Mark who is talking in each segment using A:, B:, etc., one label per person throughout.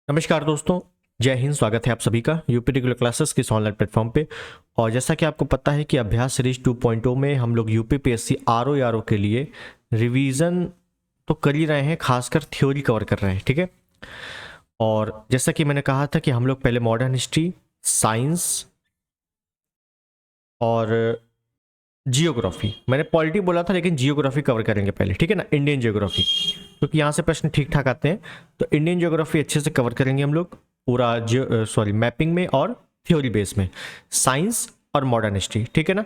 A: नमस्कार दोस्तों, जय हिंद। स्वागत है आप सभी का यूपी रेगुलर क्लासेस के इस ऑनलाइन प्लेटफॉर्म पे। और जैसा कि आपको पता है कि अभ्यास सीरीज 2.0 में हम लोग यूपीपीएससी आरओ के लिए रिवीजन तो कर ही रहे हैं, खासकर थ्योरी कवर कर रहे हैं, ठीक है। और जैसा कि मैंने कहा था कि हम लोग पहले मॉडर्न हिस्ट्री, साइंस और जियोग्राफी, मैंने पॉलिटी बोला था लेकिन जियोग्राफी कवर करेंगे पहले, ठीक है ना, इंडियन जियोग्राफी, क्योंकि यहाँ से प्रश्न ठीक ठाक आते हैं। तो इंडियन जियोग्राफी अच्छे से कवर करेंगे हम लोग पूरा मैपिंग में और थ्योरी बेस में, साइंस और मॉडर्न हिस्ट्री, ठीक है ना।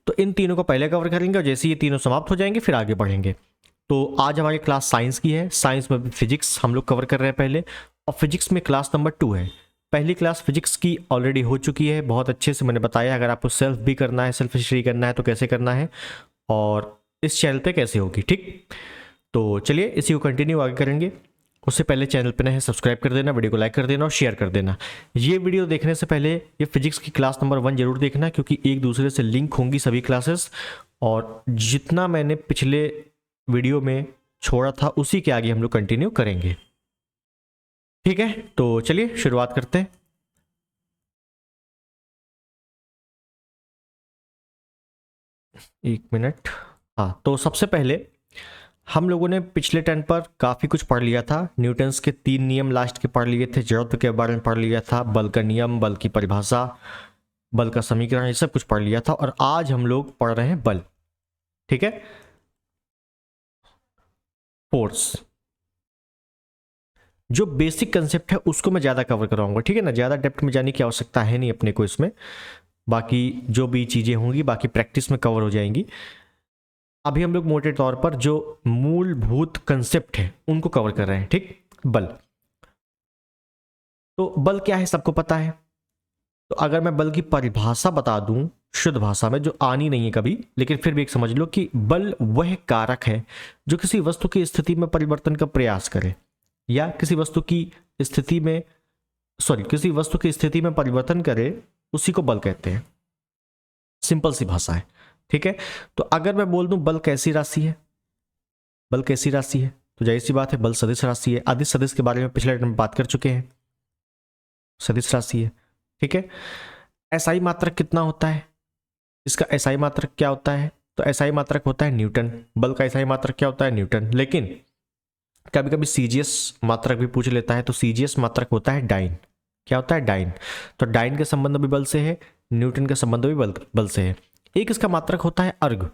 A: तो इन तीनों को पहले कवर करेंगे और जैसे ये तीनों समाप्त हो जाएंगे फिर आगे बढ़ेंगे। तो आज हमारी क्लास साइंस की है। साइंस में भी फिजिक्स हम लोग कवर कर रहे हैं पहले, और फिजिक्स में क्लास नंबर 2 है। पहली क्लास फिजिक्स की ऑलरेडी हो चुकी है, बहुत अच्छे से मैंने बताया। अगर आपको सेल्फ भी करना है, सेल्फ हिस्ट्री करना है तो कैसे करना है और इस चैनल पे कैसे होगी, ठीक। तो चलिए इसी को कंटिन्यू आगे करेंगे। उससे पहले चैनल पे नए हैं, सब्सक्राइब कर देना, वीडियो को लाइक कर देना और शेयर कर देना। ये वीडियो देखने से पहले ये फिजिक्स की क्लास नंबर 1 जरूर देखना, क्योंकि एक दूसरे से लिंक होंगी सभी क्लासेस। और जितना मैंने पिछले वीडियो में छोड़ा था उसी के आगे हम लोग कंटिन्यू करेंगे, ठीक है। तो चलिए शुरुआत करते हैं। एक मिनट। हाँ, तो सबसे पहले हम लोगों ने पिछले टर्न पर काफ़ी कुछ पढ़ लिया था। न्यूटन्स के 3 नियम लास्ट के पढ़ लिए थे, जड़त्व के बारे में पढ़ लिया था, बल का नियम, बल की परिभाषा, बल का समीकरण, ये सब कुछ पढ़ लिया था। और आज हम लोग पढ़ रहे हैं बल, ठीक है, फोर्स। जो बेसिक कंसेप्ट है उसको मैं ज़्यादा कवर कराऊंगा, ठीक है ना। ज़्यादा डेप्थ में जाने की आवश्यकता है नहीं अपने को इसमें। बाकी जो भी चीज़ें होंगी बाकी प्रैक्टिस में कवर हो जाएंगी। अभी हम लोग मोटे तौर पर जो मूलभूत कंसेप्ट है उनको कवर कर रहे हैं, ठीक। बल, तो बल क्या है सबको पता है। तो अगर मैं बल की परिभाषा बता दूं शुद्ध भाषा में, जो आनी नहीं है कभी, लेकिन फिर भी एक समझ लो कि बल वह कारक है जो किसी वस्तु की स्थिति में परिवर्तन का प्रयास करे, या किसी वस्तु की स्थिति में किसी वस्तु की स्थिति में परिवर्तन करे, उसी को बल कहते हैं। सिंपल सी भाषा है, ठीक है। तो अगर मैं बोल दूं बल कैसी राशि है, बल कैसी राशि है, तो जाहिर सी बात है बल सदिश राशि है। अदिश सदिश के बारे में पिछले में बात कर चुके हैं, सदिश राशि है, ठीक है। एसआई मात्रक कितना होता है, इसका एसआई मात्रक क्या होता है, तो एसआई मात्रक होता है न्यूटन। बल का एसआई मात्रक क्या होता है, न्यूटन। लेकिन कभी कभी सीजीएस मात्रक भी पूछ लेता है, तो सीजीएस मात्रक होता है डाइन। क्या होता है, डाइन। तो डाइन का संबंध भी बल से है, न्यूटन का संबंध भी बल से है। एक इसका मात्रक होता है अर्घ,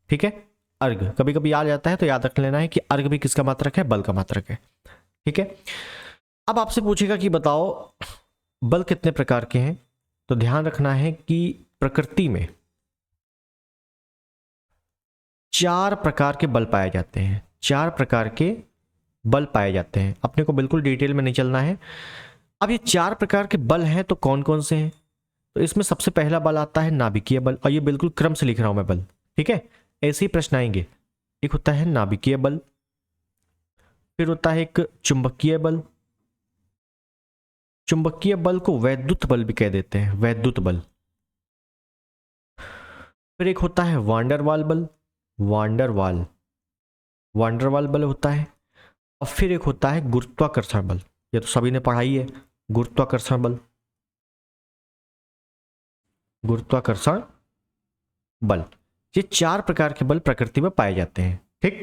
A: ठीक है, अर्घ कभी कभी आ जाता है तो याद रख लेना है कि अर्घ भी किसका मात्रक है, बल का मात्रक है, ठीक है। अब आपसे पूछेगा कि बताओ बल कितने प्रकार के हैं, तो ध्यान रखना है कि प्रकृति में 4 प्रकार के बल पाए जाते हैं। 4 प्रकार के बल पाए जाते हैं, अपने को बिल्कुल डिटेल में नहीं चलना है। अब ये 4 प्रकार के बल हैं तो कौन कौन से हैं, तो इसमें सबसे पहला बल आता है नाभिकीय बल, और ये बिल्कुल क्रम से लिख रहा हूं मैं बल, ठीक है, ऐसे ही प्रश्न आएंगे। एक होता है नाभिकीय बल, फिर होता है एक चुंबकीय बल। चुंबकीय बल को वैद्युत बल भी कह देते हैं, वैद्युत बल। फिर एक होता है वांडरवाल बल, वांडरवाल वांडरवाल बल होता है। और फिर एक होता है गुरुत्वाकर्षण बल, ये तो सभी ने पढ़ाई है, गुरुत्वाकर्षण बल, गुरुत्वाकर्षण बल। ये 4 प्रकार के बल प्रकृति में पाए जाते हैं, ठीक।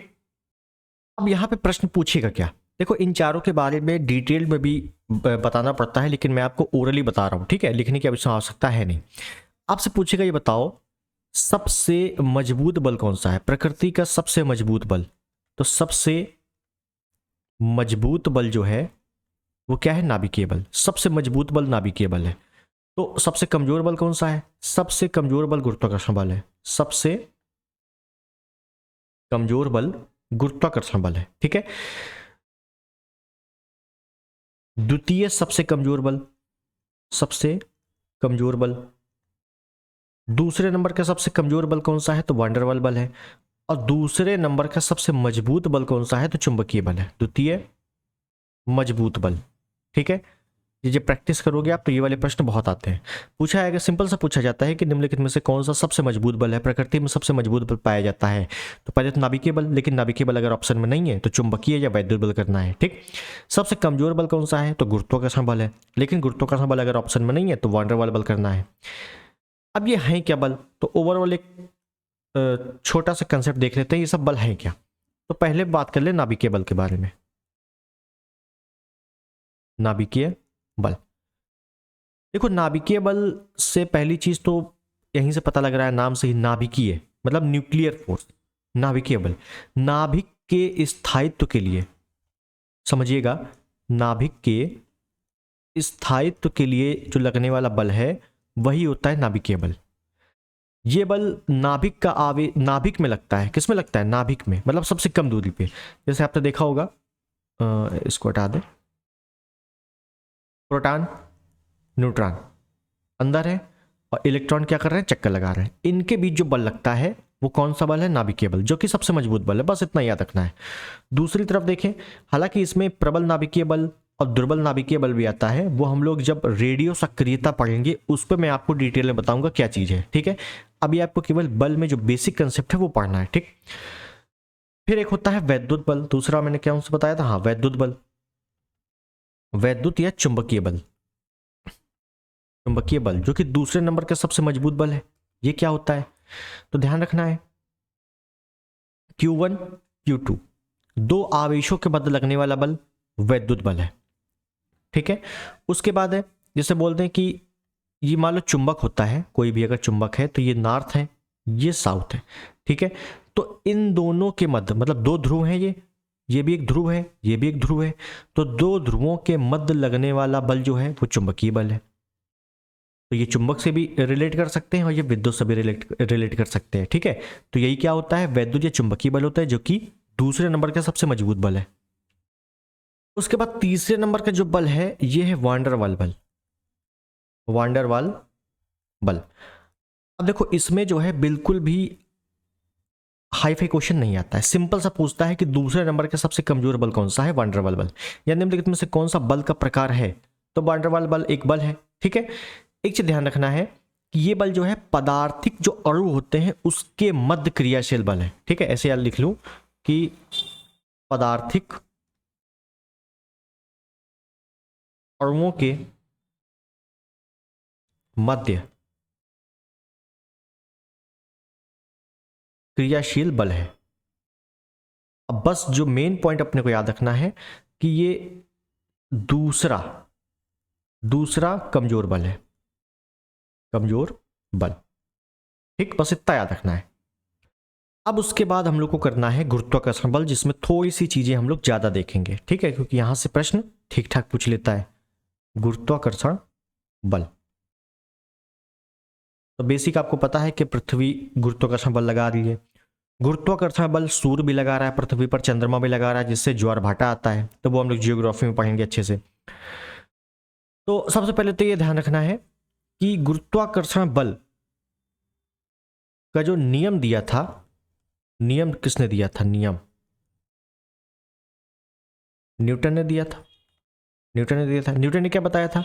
A: अब यहां पे प्रश्न पूछेगा क्या, देखो इन चारों के बारे में डिटेल में भी बताना पड़ता है, लेकिन मैं आपको ओरली बता रहा हूं, ठीक है, लिखने की अभी आवश्यकता है नहीं। आपसे पूछेगा ये बताओ सबसे मजबूत बल कौन सा है, प्रकृति का सबसे मजबूत बल। तो सबसे मजबूत बल जो है वो क्या है, नाभिकीय बल। सबसे मजबूत बल नाभिकीय बल है। तो सबसे कमजोर बल कौन सा है, सबसे कमजोर बल गुरुत्वाकर्षण बल है। सबसे कमजोर बल गुरुत्वाकर्षण बल है, ठीक है। द्वितीय सबसे कमजोर बल, सबसे कमजोर बल। दूसरे नंबर का सबसे कमजोर बल कौन सा है, तो वांडरवाल बल है। और दूसरे नंबर का सबसे मजबूत बल कौन सा है, तो चुंबकीय बल है। द्वितीय मजबूत बल, ठीक है। ये प्रैक्टिस करोगे आप तो ये वाले प्रश्न बहुत आते हैं। पूछा है, सिंपल सा पूछा जाता है कि निम्नलिखित में से कौन सा सबसे मजबूत बल है, प्रकृति में सबसे मजबूत बल पाया जाता है। तो पहले तो नाभिकीय बल, लेकिन नाभिकीय बल अगर ऑप्शन में नहीं है तो चुंबकीय या वैद्युत बल करना है। ठीक, सबसे कमजोर बल कौन सा है, तो गुरुत्वाकर्षण बल है, लेकिन गुरुत्वाकर्षण बल अगर ऑप्शन में नहीं है तो वान डेर वाल बल करना है। अब ये है क्या बल, तो ओवरऑल एक छोटा सा कंसेप्ट देख लेते हैं ये सब बल है क्या। तो पहले बात कर ले नाभिकीय बल के बारे में। नाभिकीय बल, देखो नाभिकीय बल से पहली चीज तो यहीं से पता लग रहा है, नाम से ही नाभिकीय मतलब न्यूक्लियर फोर्स। नाभिकीय बल नाभिक के स्थायित्व के लिए, समझिएगा, नाभिक के स्थायित्व के लिए जो लगने वाला बल है वही होता है नाभिकीय बल। ये बल नाभिक का नाभिक में लगता है, किस में लगता है, नाभिक में, मतलब सबसे कम दूरी पे। जैसे आपने देखा होगा, इसको हटा दे, प्रोटॉन न्यूट्रॉन अंदर है और इलेक्ट्रॉन क्या कर रहे हैं, चक्कर लगा रहे हैं। इनके बीच जो बल लगता है वो कौन सा बल है, नाभिकीय बल, जो कि सबसे मजबूत बल है। बस इतना याद रखना है। दूसरी तरफ देखें, हालांकि इसमें प्रबल नाभिकीय बल और दुर्बल नाभिकीय बल भी आता है, वो हम लोग जब रेडियो सक्रियता पढ़ेंगे उस पर मैं आपको डिटेल में बताऊंगा क्या चीज है। ठीक है, अभी आपको केवल बल में जो बेसिक कंसेप्ट है वो पढ़ना है। ठीक, फिर एक होता है वैद्युत बल, दूसरा मैंने क्या उनसे बताया था, हाँ वैद्युत बल, वैद्युत या चुंबकीय बल। चुंबकीय बल जो कि दूसरे नंबर का सबसे मजबूत बल है, ये क्या होता है, तो ध्यान रखना है Q1 Q2 दो आवेशों के मध्य लगने वाला बल वैद्युत बल है। ठीक है, उसके बाद है, जैसे बोलते हैं कि ये मान लो चुंबक होता है, कोई भी अगर चुंबक है तो ये नॉर्थ है, ये साउथ है। ठीक है, तो इन दोनों के मध्य, मतलब दो ध्रुव हैं, ये भी एक ध्रुव है, ये भी एक ध्रुव है, तो दो ध्रुवों के मध्य लगने वाला बल जो है वो चुंबकीय बल है। तो ये चुंबक से भी रिलेट कर सकते हैं और ये विद्युत से भी रिलेट कर सकते हैं। ठीक है, तो यही क्या होता है, वैद्युत या चुंबकीय बल होता है, जो कि दूसरे नंबर का सबसे मजबूत बल है। उसके बाद तीसरे नंबर का जो बल है ये है वान डेर वाल बल। वान डेर वाल बल, अब देखो इसमें जो है बिल्कुल भी हाई फाई क्वेश्चन नहीं आता है, सिंपल सा पूछता है कि दूसरे नंबर का सबसे कमजोर बल कौन सा है, वान डेर वाल बल, या निम्नलिखित में से कौन सा बल का प्रकार है, तो वान डेर वाल बल एक बल है। ठीक है, एक चीज ध्यान रखना है कि ये बल जो है पदार्थिक जो अणु होते हैं उसके मध्य क्रियाशील बल है। ठीक है, ऐसे याद लिख लूं कि पदार्थिक अणुओं के मध्य क्रियाशील बल है। अब बस जो मेन पॉइंट अपने को याद रखना है कि ये दूसरा कमजोर बल है, कमजोर बल। ठीक, बस इतना याद रखना है। अब उसके बाद हम लोग को करना है गुरुत्वाकर्षण बल, जिसमें थोड़ी सी चीजें हम लोग ज्यादा देखेंगे। ठीक है, क्योंकि यहां से प्रश्न ठीक ठाक पूछ लेता है। गुरुत्वाकर्षण बल, तो बेसिक आपको पता है कि पृथ्वी गुरुत्वाकर्षण बल लगा रही है, गुरुत्वाकर्षण बल सूर्य भी लगा रहा है पृथ्वी पर, चंद्रमा भी लगा रहा है, जिससे ज्वार भाटा आता है, तो वो हम लोग जियोग्राफी में पढ़ेंगे अच्छे से। तो सबसे पहले तो ये ध्यान रखना है कि गुरुत्वाकर्षण बल का जो नियम दिया था, नियम किसने दिया था, नियम न्यूटन ने दिया था। न्यूटन ने क्या बताया था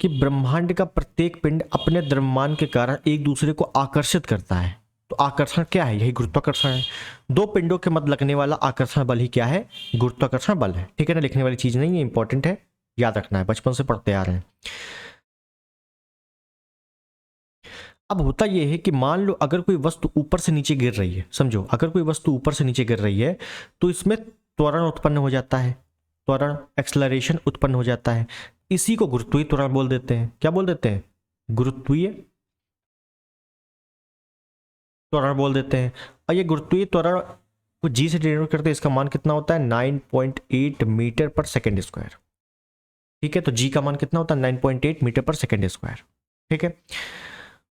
A: कि ब्रह्मांड का प्रत्येक पिंड अपने द्रव्यमान के कारण एक दूसरे को आकर्षित करता है। तो आकर्षण क्या है, यही गुरुत्वाकर्षण है। दो पिंडों के मध्य लगने वाला आकर्षण बल ही क्या है, गुरुत्वाकर्षण बल है। ठीक है ना, लिखने वाली चीज नहीं है, इंपॉर्टेंट है, याद रखना है, बचपन से पढ़ते आ रहे हैं। अब होता यह है कि मान लो अगर कोई वस्तु ऊपर से नीचे गिर रही है, समझो अगर कोई वस्तु ऊपर से नीचे गिर रही है तो इसमें त्वरण उत्पन्न हो जाता है, त्वरण एक्सलरेशन उत्पन्न हो जाता है। इसी को गुरुत्वीय त्वरण बोल देते हैं। क्या बोल देते हैं, गुरुत्वीय त्वरण बोल देते हैं। और ये गुरुत्वीय त्वरण को जी से डिनोट करते हैं, इसका मान कितना होता है, 9.8 मीटर पर सेकेंड स्क्वायर। ठीक है, तो जी का मान कितना होता है, 9.8 मीटर पर सेकेंड स्क्वायर। ठीक है,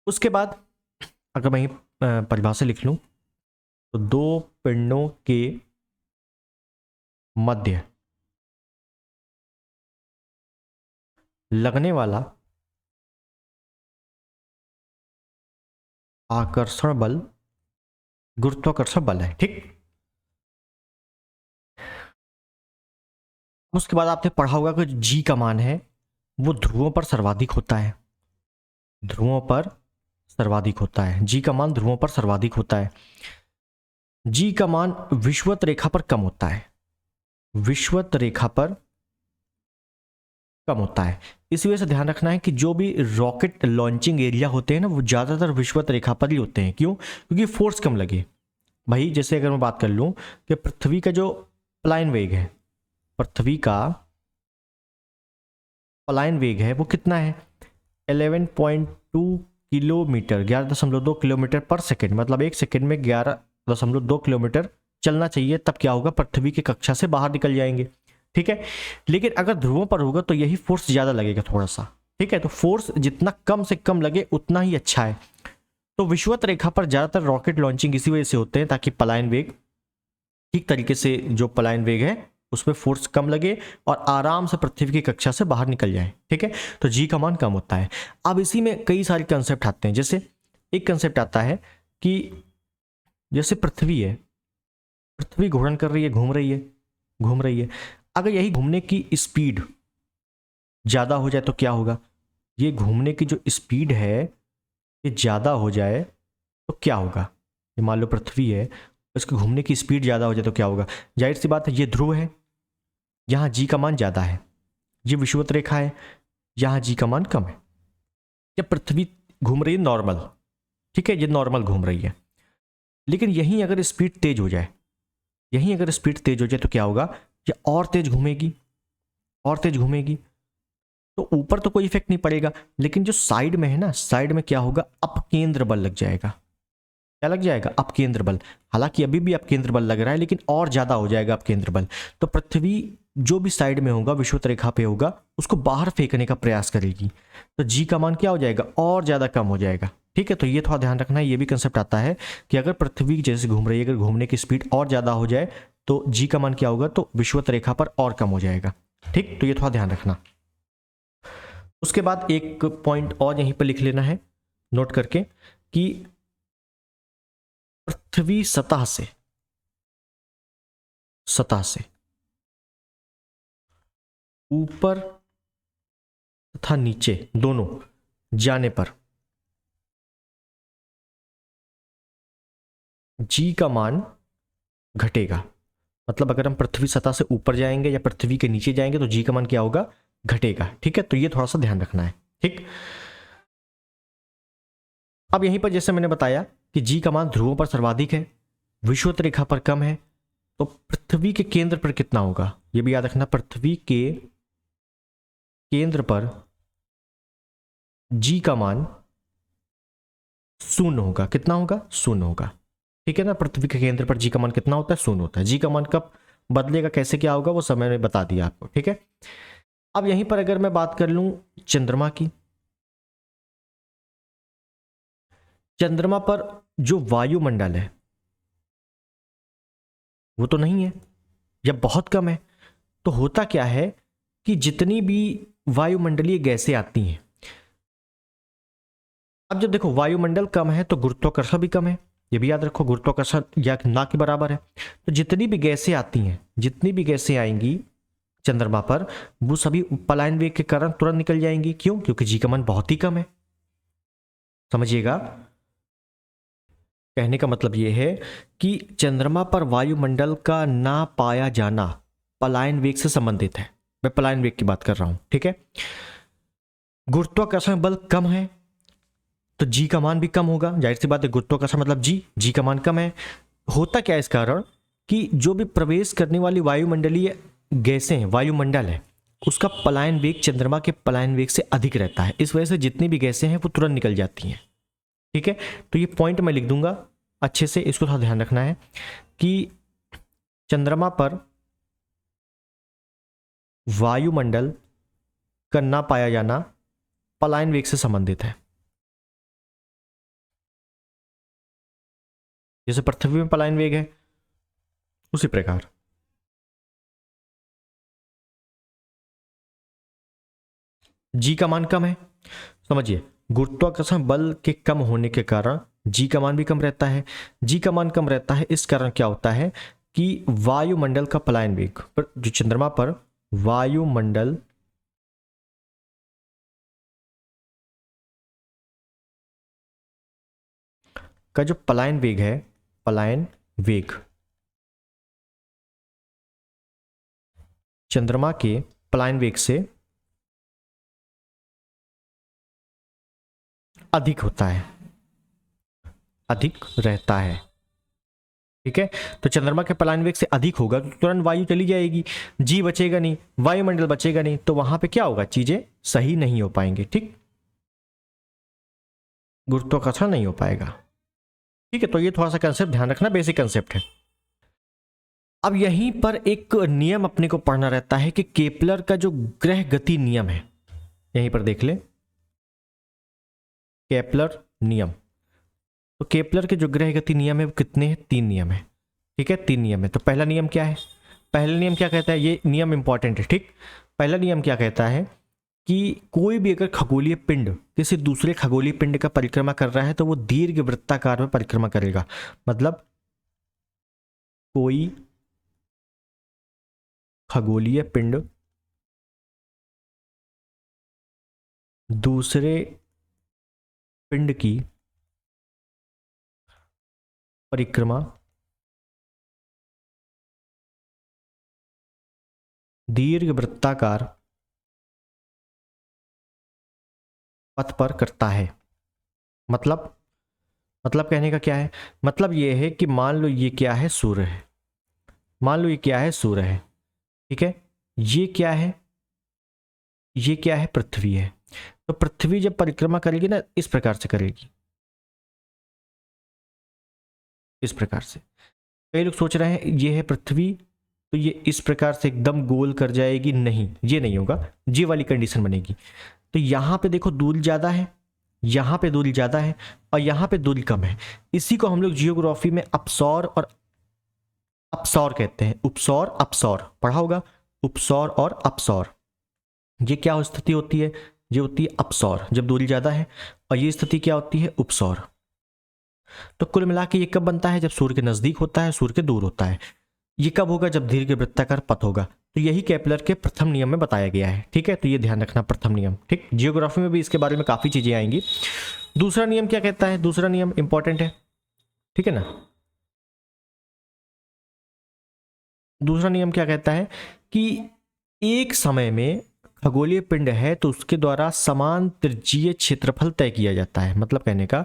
A: उसके बाद अगर मैं परिभाषा लिख लूं तो दो पिंडों के मध्य लगने वाला आकर्षण बल गुरुत्वाकर्षण बल है। ठीक, उसके बाद आपने पढ़ा होगा कि जी का मान है वो ध्रुवों पर सर्वाधिक होता है। ध्रुवों पर सर्वाधिक होता है। जी का मान ध्रुवों पर सर्वाधिक होता है। जी का मान विषुवत रेखा पर कम होता है। विषुवत रेखा पर कम होता है। इस वजह से ध्यान रखना है कि जो भी रॉकेट लॉन्चिंग एरिया होते हैं ना, वो ज़्यादातर विषुवत रेखा पर ही होते हैं। क्यों? क्योंकि फोर्स कम लगे। भाई जैसे अगर मैं बात कर लूँ कि पृथ्वी का जो पलायन वेग है, पृथ्वी का पलायन वेग है वो कितना है? 11.2 किलोमीटर, 11.2 किलोमीटर पर सेकेंड, मतलब एक सेकेंड में 11.2 किलोमीटर चलना चाहिए। तब क्या होगा? पृथ्वी की कक्षा से बाहर निकल जाएंगे। ठीक है, लेकिन अगर ध्रुवों पर होगा तो यही फोर्स ज़्यादा लगेगा थोड़ा सा। ठीक है, तो फोर्स जितना कम से कम लगे उतना ही अच्छा है। तो विषुवत रेखा पर ज़्यादातर रॉकेट लॉन्चिंग इसी वजह से होते हैं ताकि पलायन वेग ठीक तरीके से, जो पलायन वेग है उसमें फोर्स कम लगे और आराम से पृथ्वी की कक्षा से बाहर निकल जाए। ठीक है, तो जी का मान कम होता है। अब इसी में कई सारे कंसेप्ट आते हैं। जैसे एक कंसेप्ट आता है कि जैसे पृथ्वी है, पृथ्वी घूर्णन कर रही है, घूम रही है, घूम रही है। अगर यही घूमने की स्पीड ज़्यादा हो जाए तो क्या होगा? ये घूमने की जो स्पीड है ये ज़्यादा हो जाए तो क्या होगा? ये मान लो पृथ्वी है, इसकी घूमने की स्पीड ज़्यादा हो जाए तो क्या होगा? जाहिर सी बात है, ये ध्रुव है, यहाँ जी का मान ज़्यादा है। ये विषुवत रेखा है, यहाँ जी का मान कम है। जब पृथ्वी घूम रही है नॉर्मल, ठीक है, ये नॉर्मल घूम रही है, लेकिन यहीं अगर स्पीड तेज हो जाए, यहीं अगर स्पीड तेज हो जाए तो क्या होगा? ये और तेज घूमेगी, और तेज घूमेगी। तो ऊपर तो कोई इफेक्ट नहीं पड़ेगा, लेकिन जो साइड में है ना, साइड में क्या होगा? अपकेंद्र बल लग जाएगा। क्या लग जाएगा? अपकेंद्र बल। हालांकि अभी भी अपकेंद्र बल लग रहा है, लेकिन और ज्यादा हो जाएगा अपकेंद्र बल। तो पृथ्वी जो भी साइड में होगा, विषुवत रेखा पे होगा, उसको बाहर फेंकने का प्रयास करेगी। तो जी का मान क्या हो जाएगा? और ज्यादा कम हो जाएगा। ठीक है, तो ये थोड़ा ध्यान रखना है। ये भी कंसेप्ट आता है कि अगर पृथ्वी जैसे घूम रही है, अगर घूमने की स्पीड और ज्यादा हो जाए तो जी का मान क्या होगा? तो विषुवत रेखा पर और कम हो जाएगा। ठीक, तो ये थोड़ा ध्यान रखना। उसके बाद एक पॉइंट और यहीं पर लिख लेना है नोट करके कि पृथ्वी सतह से ऊपर तथा नीचे दोनों जाने पर जी का मान घटेगा। मतलब अगर हम पृथ्वी सतह से ऊपर जाएंगे या पृथ्वी के नीचे जाएंगे तो जी का मान क्या होगा? घटेगा। ठीक है, तो ये थोड़ा सा ध्यान रखना है। ठीक, अब यहीं पर जैसे मैंने बताया कि जी का मान ध्रुवों पर सर्वाधिक है, विषुवत रेखा पर कम है, तो पृथ्वी के केंद्र पर कितना होगा? यह भी याद रखना, पृथ्वी के केंद्र पर जी का मान शून्य होगा। कितना होगा? शून्य होगा। ठीक है ना, पृथ्वी के केंद्र पर जी का मान कितना होता है? शून्य होता है। जी का मान कब बदलेगा, कैसे क्या होगा, वो समय में बता दिया आपको। ठीक है, अब यहीं पर अगर मैं बात कर लूं चंद्रमा की, चंद्रमा पर जो वायुमंडल है वो तो नहीं है या बहुत कम है। तो होता क्या है कि जितनी भी वायुमंडलीय गैसें आती हैं, अब जब देखो वायुमंडल कम है तो गुरुत्वाकर्षण भी कम है। ये भी याद रखो, गुरुत्वाकर्षण या ना के बराबर है। तो जितनी भी गैसें आती हैं, जितनी भी गैसें आएंगी चंद्रमा पर, वो सभी पलायन वेग के कारण तुरंत निकल जाएंगी। क्यों? क्योंकि जी का मान बहुत ही कम है। समझिएगा, कहने का मतलब यह है कि चंद्रमा पर वायुमंडल का ना पाया जाना पलायन वेग से संबंधित है। मैं पलायन वेग की बात कर रहा हूं। ठीक है, गुरुत्वाकर्षण बल कम है तो जी का मान भी कम होगा। जाहिर सी बात है, गुरुत्वाकर्षण मतलब जी का मान कम है। होता क्या है इस कारण कि जो भी प्रवेश करने वाली वायुमंडलीय गैसें हैं, वायुमंडल है, उसका पलायन वेग चंद्रमा के पलायन वेग से अधिक रहता है। इस वजह से जितनी भी गैसें हैं वो तुरंत निकल जाती हैं। ठीक है, तो ये पॉइंट मैं लिख दूंगा अच्छे से, इसको थोड़ा ध्यान रखना है कि चंद्रमा पर वायुमंडल का ना पाया जाना पलायन वेग से संबंधित है। जैसे पृथ्वी में पलायन वेग है, उसी प्रकार जी का मान कम है। समझिए, गुरुत्वाकर्षण बल के कम होने के कारण जी का मान भी कम रहता है। जी का मान कम रहता है, इस कारण क्या होता है कि वायुमंडल का पलायन वेग पर, जो चंद्रमा पर वायुमंडल का जो पलायन वेग है, पलायन वेग चंद्रमा के पलायन वेग से अधिक होता है, अधिक रहता है। ठीक है, तो चंद्रमा के पलायन वेग से अधिक होगा तो तुरंत वायु चली जाएगी, जी बचेगा नहीं, वायुमंडल बचेगा नहीं, तो वहां पे क्या होगा, चीजें सही नहीं हो पाएंगी। ठीक, गुरुत्वाकर्षण नहीं हो पाएगा। ठीक है, तो ये थोड़ा सा कंसेप्ट ध्यान रखना, बेसिक कंसेप्ट है। अब यहीं पर एक नियम अपने को पढ़ना रहता है कि केपलर का जो ग्रह गति नियम है, यहीं पर देख ले, केपलर नियम। तो केपलर के जो ग्रह गति नियम है वो कितने हैं, 3 नियम है। ठीक है, 3 नियम है। तो पहला नियम क्या है, पहला नियम क्या कहता है, ये नियम इंपॉर्टेंट है। ठीक, पहला नियम क्या कहता है कि कोई भी अगर खगोलीय पिंड किसी दूसरे खगोलीय पिंड का परिक्रमा कर रहा है तो वो दीर्घ वृत्ताकार में परिक्रमा करेगा। मतलब कोई खगोलीय पिंड दूसरे पिंड की परिक्रमा दीर्घ वृत्ताकार पथ पर करता है। मतलब कहने का क्या है, मतलब ये है कि मान लो ये क्या है, सूर्य है, मान लो ये क्या है, सूर्य है। ठीक है, ये क्या है, ये क्या है, पृथ्वी है। तो पृथ्वी जब परिक्रमा करेगी ना, इस प्रकार से करेगी, इस प्रकार से। कई लोग सोच रहे हैं ये है पृथ्वी तो ये इस प्रकार से एकदम गोल कर जाएगी, नहीं, ये नहीं होगा, ये वाली कंडीशन बनेगी। तो यहां पे देखो दूरी ज्यादा है, यहां पे दूरी ज्यादा है और यहां पे दूरी कम है। इसी को हम लोग जियोग्राफी में अपसौर और अपसौर कहते हैं, उपसौर अपसौर पढ़ा होगा, उपसौर और अपसौर। ये क्या स्थिति होती है, ये होती है अपसौर जब दूरी ज्यादा है, और ये स्थिति क्या होती है, उपसौर। तो कुल मिला के ये कब बनता है, जब सूर्य के नजदीक होता है, सूर्य के दूर होता है। ये कब होगा, जब दीर्घ वृत्ताकार पथ होगा। तो यही केपलर के प्रथम नियम में बताया गया है। ठीक है, तो ये ध्यान रखना, प्रथम नियम। ठीक, जियोग्राफी में भी इसके बारे में काफी चीजें आएंगी। दूसरा नियम क्या कहता है, दूसरा नियम इंपॉर्टेंट है। ठीक है ना, दूसरा नियम क्या कहता है कि एक समय में खगोलीय पिंड है तो उसके द्वारा समान त्रिज्यीय क्षेत्रफल तय किया जाता है। मतलब कहने का,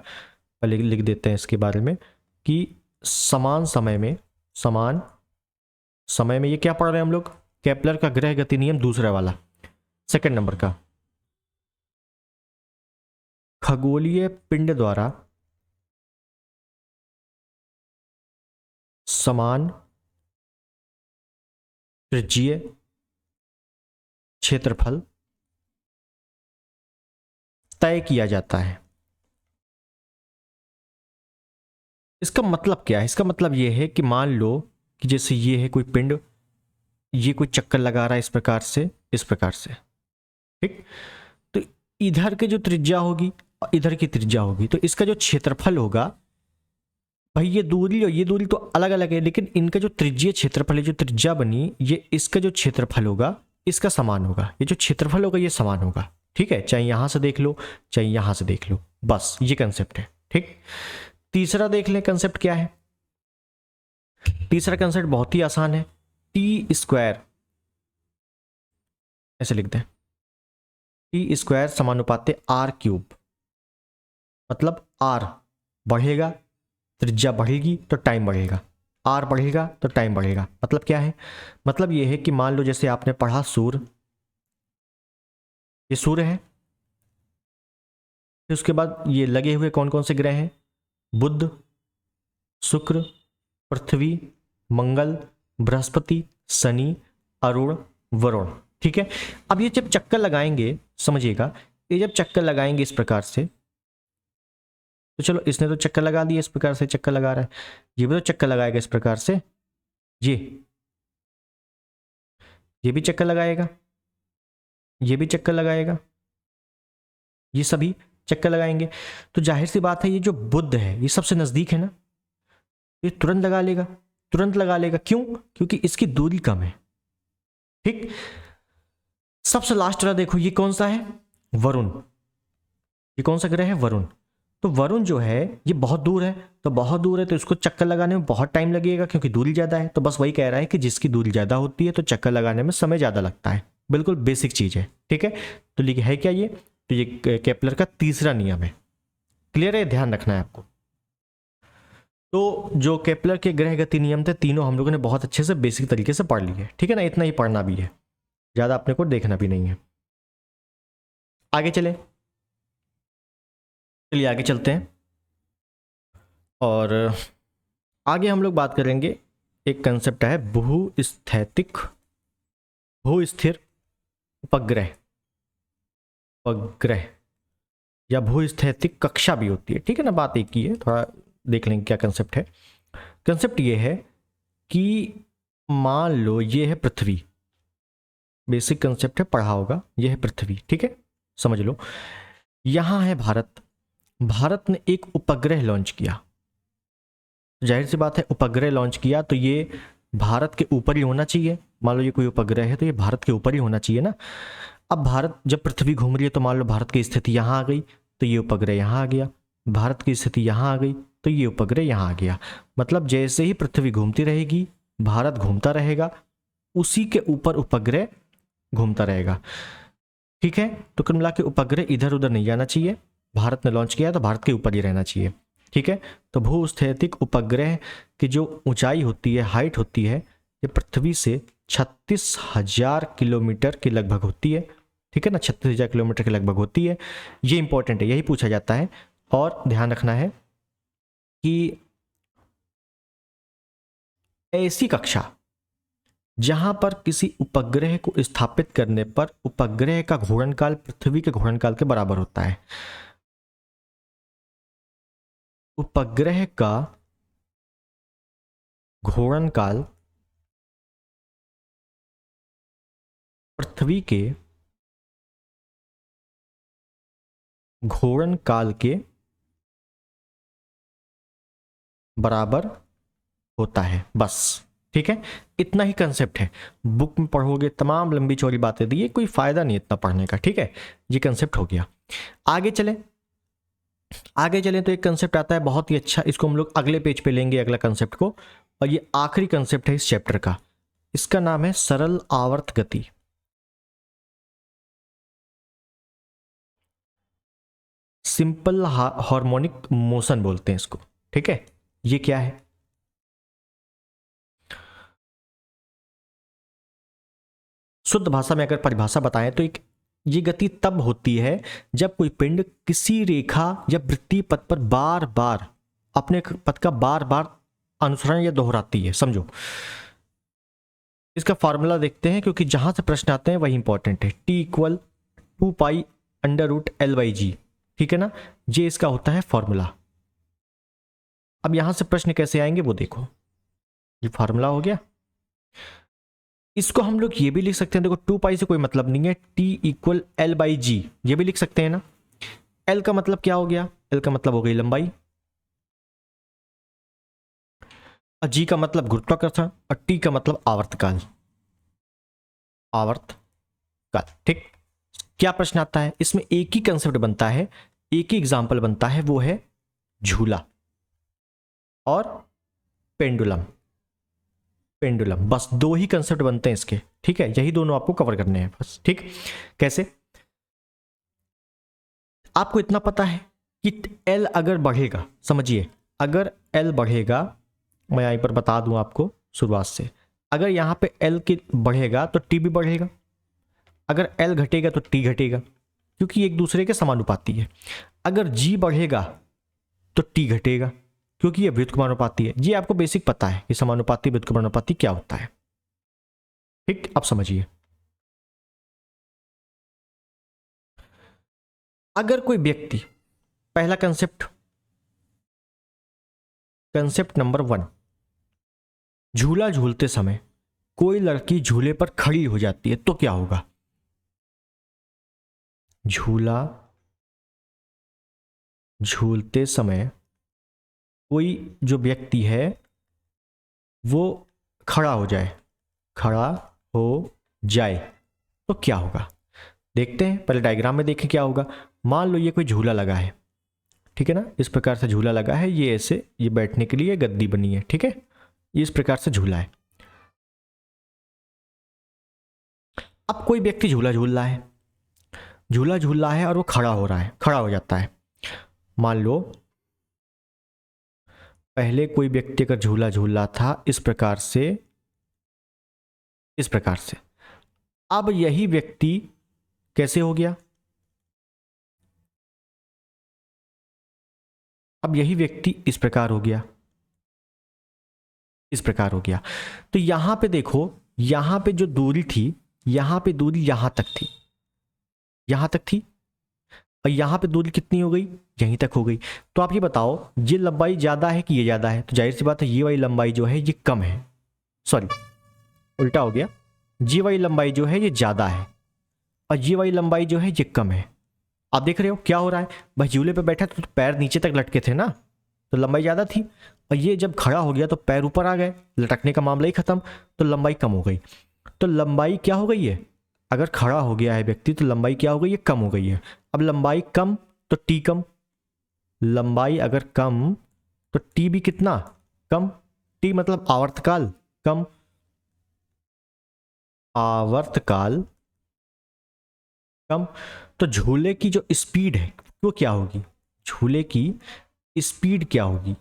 A: पहले लिख देते हैं इसके बारे में कि समान समय में ये क्या पढ़ रहे हैं हम लोग, केपलर का ग्रह गति नियम दूसरा वाला, सेकंड नंबर का, खगोलीय पिंड द्वारा समान त्रिज्यीय क्षेत्रफल तय किया जाता है। इसका मतलब क्या है, इसका मतलब यह है कि मान लो कि जैसे ये है कोई पिंड, ये कोई चक्कर लगा रहा है इस प्रकार से, इस प्रकार से। ठीक, तो इधर की जो त्रिज्या होगी और इधर की त्रिज्या होगी, तो इसका जो क्षेत्रफल होगा, भाई ये दूरी और ये दूरी तो अलग अलग है, लेकिन इनका जो त्रिज्यीय क्षेत्रफल है, जो त्रिज्या बनी, ये इसका जो क्षेत्रफल होगा इसका समान होगा, ये जो क्षेत्रफल होगा ये समान होगा। ठीक है, चाहे यहां से देख लो चाहे यहां से देख लो, बस ये कंसेप्ट है। ठीक, तीसरा देख लें कंसेप्ट क्या है। तीसरा कंसेप्ट बहुत ही आसान है, टी स्क्वायर, ऐसे लिख दें, टी स्क्वायर समानुपाते आर क्यूब। मतलब आर बढ़ेगा, त्रिज्या बढ़ेगी तो टाइम बढ़ेगा, आर बढ़ेगा तो टाइम बढ़ेगा। मतलब क्या है, मतलब यह है कि मान लो जैसे आपने पढ़ा सूर्य, ये सूर्य है, फिर उसके बाद ये लगे हुए कौन कौन से ग्रह हैं, बुध, शुक्र, पृथ्वी, मंगल, बृहस्पति, शनि, अरुण, वरुण। ठीक है, अब ये जब चक्कर लगाएंगे, समझिएगा, ये जब चक्कर लगाएंगे इस प्रकार से, तो चलो इसने तो चक्कर लगा दिया, इस प्रकार से चक्कर लगा रहा है, ये भी तो चक्कर लगाएगा इस प्रकार से, ये भी चक्कर लगाएगा, ये भी चक्कर लगाएगा, ये सभी चक्कर लगाएंगे। तो जाहिर सी बात है ये जो बुध है ये सबसे नजदीक है ना, ये तुरंत लगा लेगा, तुरंत लगा लेगा। क्यों, क्योंकि इसकी दूरी कम है। ठीक, सबसे लास्ट वाला देखो, ये कौन सा है, वरुण, ये कौन सा ग्रह है, वरुण। तो वरुण जो है ये बहुत दूर है, तो बहुत दूर है तो इसको चक्कर लगाने में बहुत टाइम लगेगा क्योंकि दूरी ज़्यादा है। तो बस वही कह रहा है कि जिसकी दूरी ज़्यादा होती है तो चक्कर लगाने में समय ज़्यादा लगता है। बिल्कुल बेसिक चीज़ है, ठीक है। तो लिखिए है क्या ये, तो ये केपलर का तीसरा नियम है। क्लियर है, ध्यान रखना है आपको। तो जो केपलर के ग्रह गति नियम थे तीनों हम लोगों ने बहुत अच्छे से बेसिक तरीके से पढ़ लिए, ठीक है ना। इतना ही पढ़ना भी है, ज़्यादा अपने को देखना भी नहीं है। आगे चले, चलिए आगे चलते हैं। और आगे हम लोग बात करेंगे, एक कंसेप्ट है भूस्थैतिक, भूस्थिर उपग्रह, उपग्रह या भूस्थैतिक कक्षा भी होती है, ठीक है ना। बात एक ही है, थोड़ा देख लेंगे क्या कंसेप्ट है। कंसेप्ट ये है कि मान लो ये है पृथ्वी, बेसिक कंसेप्ट है, पढ़ा होगा। ये है पृथ्वी, ठीक है, समझ लो। यहां है भारत, भारत ने एक उपग्रह लॉन्च किया। जाहिर सी बात है, उपग्रह लॉन्च किया तो ये भारत के ऊपर ही होना चाहिए। मान लो ये कोई उपग्रह है तो ये भारत के ऊपर ही होना चाहिए ना। अब भारत जब पृथ्वी घूम रही है तो मान लो भारत की स्थिति यहाँ आ गई तो ये उपग्रह यहाँ आ गया, भारत की स्थिति यहाँ आ गई तो ये उपग्रह यहाँ आ गया। मतलब जैसे ही पृथ्वी घूमती रहेगी भारत घूमता रहेगा, उसी के ऊपर उपग्रह घूमता रहेगा, ठीक है। तो कुल मिला के उपग्रह इधर उधर नहीं जाना चाहिए, भारत ने लॉन्च किया तो भारत के ऊपर ही रहना चाहिए, ठीक है। तो भूस्थैतिक उपग्रह की जो ऊंचाई होती है, हाइट होती है, ये पृथ्वी से 36,000 किलोमीटर के लगभग होती है, ठीक है ना। 36,000 किलोमीटर के लगभग होती है। ये इंपॉर्टेंट है, यही पूछा जाता है। और ध्यान रखना है कि ऐसी कक्षा जहां पर किसी उपग्रह को स्थापित करने पर उपग्रह का घूर्णनकाल पृथ्वी के घूर्णनकाल के बराबर होता है। उपग्रह का घूर्णनकाल पृथ्वी के घूर्णनकाल के बराबर होता है, बस, ठीक है। इतना ही कंसेप्ट है। बुक में पढ़ोगे तमाम लंबी चौड़ी बातें दी, कोई फायदा नहीं इतना पढ़ने का, ठीक है। ये कंसेप्ट हो गया। आगे चलें, आगे चलें तो एक कंसेप्ट आता है बहुत ही अच्छा, इसको हम लोग अगले पेज पे लेंगे, अगला कंसेप्ट को। और ये आखिरी कंसेप्ट है इस चैप्टर का, इसका नाम है सरल आवर्त गति। सिंपल हार्मोनिक मोशन बोलते हैं इसको, ठीक है। ये क्या है? शुद्ध भाषा में अगर परिभाषा बताएं तो एक ये गति तब होती है जब कोई पिंड किसी रेखा या वृत्तीय पथ पर बार बार अपने पथ का बार बार अनुसरण या दोहराती है। समझो, इसका फॉर्मूला देखते हैं क्योंकि जहां से प्रश्न आते हैं वही इंपॉर्टेंट है। T=2π√L/g, ठीक है ना। ये इसका होता है फॉर्मूला। अब यहां से प्रश्न कैसे आएंगे वो देखो, ये फॉर्मूला हो गया। इसको हम लोग ये भी लिख सकते हैं, देखो 2π से कोई मतलब नहीं है, T=L/g ये भी लिख सकते हैं ना। L का मतलब क्या हो गया? L का मतलब हो गई लंबाई, और G का मतलब गुरुत्वाकर्षण, और T का मतलब आवर्तकाल, आवर्तकाल, ठीक। क्या प्रश्न आता है इसमें? एक ही कंसेप्ट बनता है, एक ही एग्जाम्पल बनता है, वो है झूला और पेंडुलम। पेंडुलम, बस दो ही कंसेप्ट बनते हैं इसके, ठीक है। यही दोनों आपको कवर करने हैं बस, ठीक। कैसे? आपको इतना पता है कि L अगर बढ़ेगा, समझिए, अगर L बढ़ेगा, मैं यहीं पर बता दूं आपको शुरुआत से, अगर यहां पे L की बढ़ेगा तो T भी बढ़ेगा, अगर L घटेगा तो T घटेगा, क्योंकि एक दूसरे के समानुपाती है। अगर G बढ़ेगा तो T घटेगा, क्योंकि ये व्युत्क्रमानुपाती है। ये आपको बेसिक पता है कि समानुपाती व्युत्क्रमानुपाती क्या होता है, ठीक। अब समझिए, अगर कोई व्यक्ति, पहला कंसेप्ट, कंसेप्ट नंबर 1, झूला झूलते समय कोई लड़की झूले पर खड़ी हो जाती है तो क्या होगा? झूला झूलते समय कोई जो व्यक्ति है वो खड़ा हो जाए, खड़ा हो जाए तो क्या होगा? देखते हैं, पहले डायग्राम में देखें क्या होगा। मान लो ये कोई झूला लगा है, ठीक है ना, इस प्रकार से झूला लगा है, ये ऐसे, ये बैठने के लिए गद्दी बनी है, ठीक है, ये इस प्रकार से झूला है। अब कोई व्यक्ति झूला झूल रहा है, झूला झूल रहा है और वो खड़ा हो रहा है, खड़ा हो जाता है। मान लो पहले कोई व्यक्ति अगर झूला झूल रहा था इस प्रकार से, इस प्रकार से, अब यही व्यक्ति कैसे हो गया, अब यही व्यक्ति इस प्रकार हो गया, इस प्रकार हो गया। तो यहां पे देखो, यहां पे जो दूरी थी, यहां पे दूरी यहां तक थी, यहां तक थी, और यहां पे दूरी कितनी हो गई, यहीं तक हो गई। तो आप ये बताओ ये लंबाई ज्यादा है कि ये ज्यादा है? तो जाहिर सी बात है ये वाली लंबाई जो है ये कम है, सॉरी उल्टा हो गया, ये वाली लंबाई जो है ये ज्यादा है और ये वाली लंबाई जो है ये कम है। आप देख रहे हो क्या हो रहा है, भाई झूले पे बैठा तो पैर नीचे तक लटके थे ना, तो लंबाई ज्यादा थी, और ये जब खड़ा हो गया तो पैर ऊपर आ गए, लटकने का मामला ही खत्म, तो लंबाई कम हो गई। तो लंबाई क्या हो गई है, अगर खड़ा हो गया है व्यक्ति तो लंबाई क्या हो गई है, कम हो गई है। अब लंबाई कम तो टी कम, लंबाई अगर कम तो टी भी कितना कम, टी मतलब आवर्तकाल कम, आवर्तकाल कम। तो झूले की जो स्पीड है वो क्या होगी, झूले की स्पीड क्या होगी,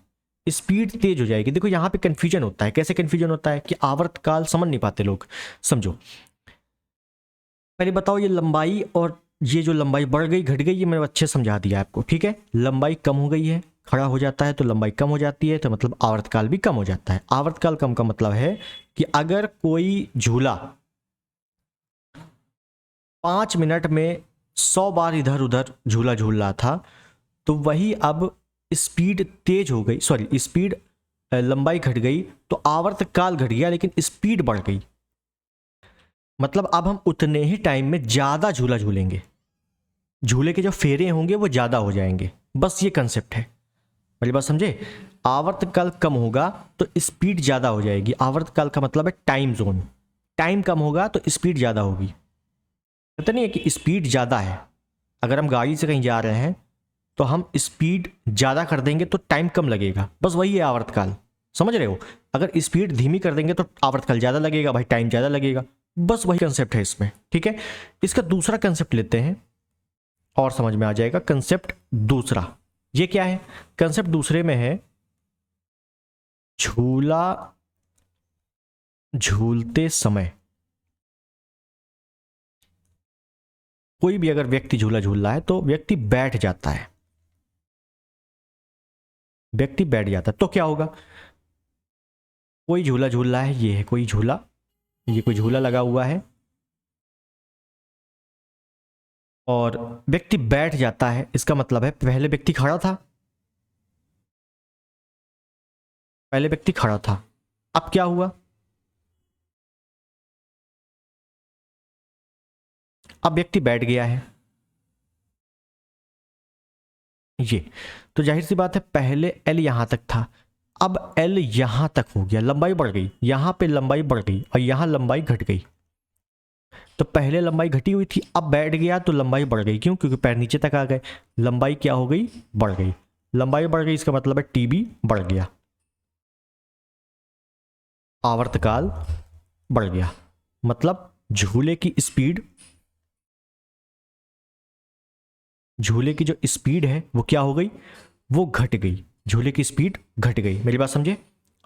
A: स्पीड तेज हो जाएगी। देखो यहां पे कंफ्यूजन होता है, कैसे कंफ्यूजन होता है कि आवर्तकाल समझ नहीं पाते लोग, समझो। पहले बताओ ये लंबाई और ये जो लंबाई बढ़ गई घट गई, ये मैंने अच्छे समझा दिया आपको, ठीक है। लंबाई कम हो गई है, खड़ा हो जाता है तो लंबाई कम हो जाती है, तो मतलब आवर्तकाल भी कम हो जाता है। आवर्तकाल कम का मतलब है कि अगर कोई झूला 5 मिनट में 100 बार इधर उधर झूला झूल रहा था, तो वही अब स्पीड तेज हो गई, सॉरी स्पीड लंबाई घट गई तो आवर्तकाल घट गया लेकिन स्पीड बढ़ गई। मतलब अब हम उतने ही टाइम में ज्यादा झूला झूलेंगे, झूले के जो फेरे होंगे वो ज्यादा हो जाएंगे, बस ये कंसेप्ट है। मेरी बात समझे, आवर्तकाल कम होगा तो स्पीड ज्यादा हो जाएगी। आवर्तकाल का मतलब है टाइम जोन, टाइम कम होगा तो स्पीड ज्यादा होगी। पता नहीं है कि स्पीड ज्यादा है, अगर हम गाड़ी से कहीं जा रहे हैं तो हम स्पीड ज्यादा कर देंगे तो टाइम कम लगेगा, बस वही है आवर्तकाल, समझ रहे हो। अगर स्पीड धीमी कर देंगे तो आवर्तकाल ज्यादा लगेगा, भाई टाइम ज्यादा लगेगा, बस वही कंसेप्ट है इसमें, ठीक है। इसका दूसरा कंसेप्ट लेते हैं और समझ में आ जाएगा। कंसेप्ट दूसरा ये क्या है, कंसेप्ट दूसरे में है झूला झूलते समय कोई भी अगर व्यक्ति झूला झूल रहा है तो व्यक्ति बैठ जाता है, व्यक्ति बैठ जाता है तो क्या होगा, कोई झूला झूल रहा है, ये है कोई झूला, ये कोई झूला लगा हुआ है और व्यक्ति बैठ जाता है, इसका मतलब है पहले व्यक्ति खड़ा था, पहले व्यक्ति खड़ा था, अब क्या हुआ, अब व्यक्ति बैठ गया है, ये तो जाहिर सी बात है पहले एल यहां तक था, अब एल यहां तक हो गया, लंबाई बढ़ गई, यहां पे लंबाई बढ़ गई और यहां लंबाई घट गई। तो पहले लंबाई घटी हुई थी, अब बैठ गया तो लंबाई बढ़ गई, क्यों, क्योंकि पैर नीचे तक आ गए, लंबाई क्या हो गई, बढ़ गई, लंबाई बढ़ गई, इसका मतलब है टी भी बढ़ गया, आवर्तकाल बढ़ गया। मतलब झूले की स्पीड, झूले की जो स्पीड है वो क्या हो गई, वो घट गई, झूले की स्पीड घट गई। मेरी बात समझे,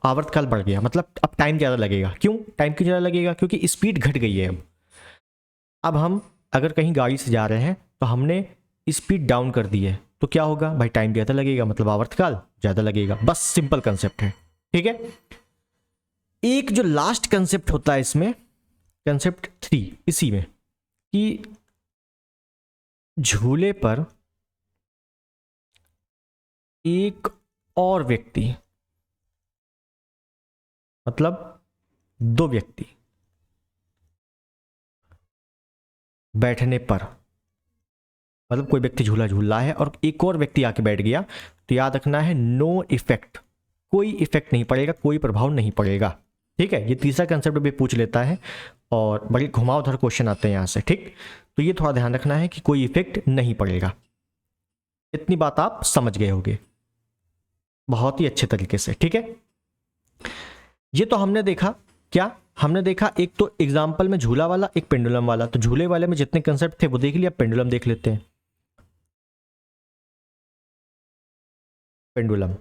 A: आवर्तकाल बढ़ गया, मतलब अब टाइम ज्यादा लगेगा, क्यों टाइम क्यों ज्यादा लगेगा, क्योंकि स्पीड घट गई है। अब हम अगर कहीं गाड़ी से जा रहे हैं तो हमने स्पीड डाउन कर दी है, तो क्या होगा भाई, टाइम ज्यादा लगेगा, मतलब आवर्तकाल ज्यादा लगेगा, बस सिंपल कंसेप्ट है, ठीक है। एक जो लास्ट कंसेप्ट होता है इसमें, कंसेप्ट 3 इसी में, कि झूले पर एक और व्यक्ति, मतलब 2 व्यक्ति बैठने पर, मतलब कोई व्यक्ति झूला झूल रहा है और एक और व्यक्ति आके बैठ गया, तो याद रखना है नो इफेक्ट, कोई इफेक्ट नहीं पड़ेगा, कोई प्रभाव नहीं पड़ेगा, ठीक है। ये तीसरा कंसेप्ट भी पूछ लेता है और बड़ी घुमावदार क्वेश्चन आते हैं यहां से, ठीक। तो ये थोड़ा ध्यान रखना है कि कोई इफेक्ट नहीं पड़ेगा। इतनी बात आप समझ गए होंगे बहुत ही अच्छे तरीके से, ठीक है। ये तो हमने देखा, क्या हमने देखा, एक तो एग्जाम्पल में झूला वाला, एक पेंडुलम वाला। तो झूले वाले में जितने कंसेप्ट थे वो देख लिया, पेंडुलम देख लेते हैं। पेंडुलम,